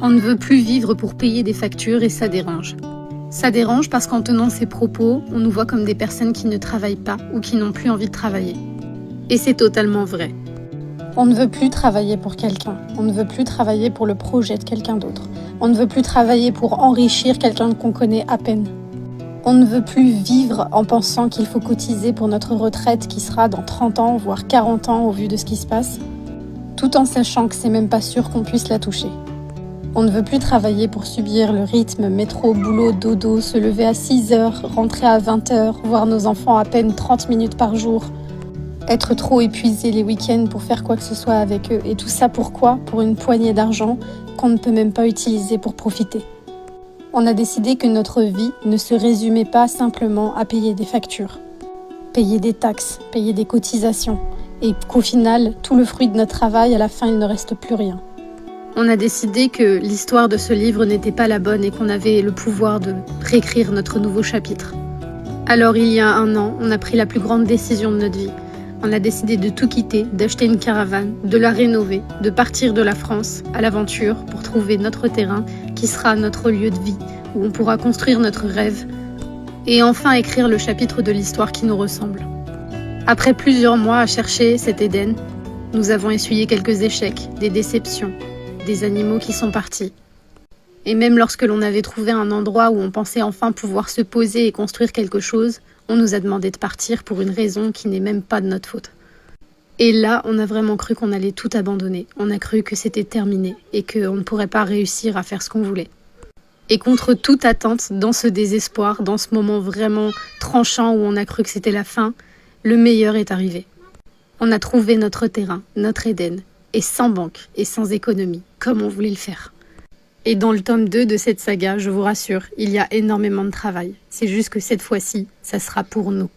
On ne veut plus vivre pour payer des factures et ça dérange. Ça dérange parce qu'en tenant ces propos, on nous voit comme des personnes qui ne travaillent pas ou qui n'ont plus envie de travailler. Et c'est totalement vrai. On ne veut plus travailler pour quelqu'un. On ne veut plus travailler pour le projet de quelqu'un d'autre. On ne veut plus travailler pour enrichir quelqu'un qu'on connaît à peine. On ne veut plus vivre en pensant qu'il faut cotiser pour notre retraite qui sera dans 30 ans, voire 40 ans au vu de ce qui se passe, tout en sachant que c'est même pas sûr qu'on puisse la toucher. On ne veut plus travailler pour subir le rythme métro, boulot, dodo, se lever à 6 heures, rentrer à 20 heures, voir nos enfants à peine 30 minutes par jour, être trop épuisé les week-ends pour faire quoi que ce soit avec eux. Et tout ça pourquoi ? Pour une poignée d'argent qu'on ne peut même pas utiliser pour profiter. On a décidé que notre vie ne se résumait pas simplement à payer des factures, payer des taxes, payer des cotisations, et qu'au final, tout le fruit de notre travail, à la fin, il ne reste plus rien. On a décidé que l'histoire de ce livre n'était pas la bonne et qu'on avait le pouvoir de réécrire notre nouveau chapitre. Alors il y a 1 an, on a pris la plus grande décision de notre vie. On a décidé de tout quitter, d'acheter une caravane, de la rénover, de partir de la France à l'aventure pour trouver notre terrain qui sera notre lieu de vie, où on pourra construire notre rêve et enfin écrire le chapitre de l'histoire qui nous ressemble. Après plusieurs mois à chercher cet Éden, nous avons essuyé quelques échecs, des déceptions, des animaux qui sont partis. Et même lorsque l'on avait trouvé un endroit où on pensait enfin pouvoir se poser et construire quelque chose, on nous a demandé de partir pour une raison qui n'est même pas de notre faute. Et là, on a vraiment cru qu'on allait tout abandonner. On a cru que c'était terminé et qu'on ne pourrait pas réussir à faire ce qu'on voulait. Et contre toute attente, dans ce désespoir, dans ce moment vraiment tranchant où on a cru que c'était la fin, le meilleur est arrivé. On a trouvé notre terrain, notre Éden, et sans banque et sans économie, comme on voulait le faire. Et dans le tome 2 de cette saga, je vous rassure, il y a énormément de travail. C'est juste que cette fois-ci, ça sera pour nous.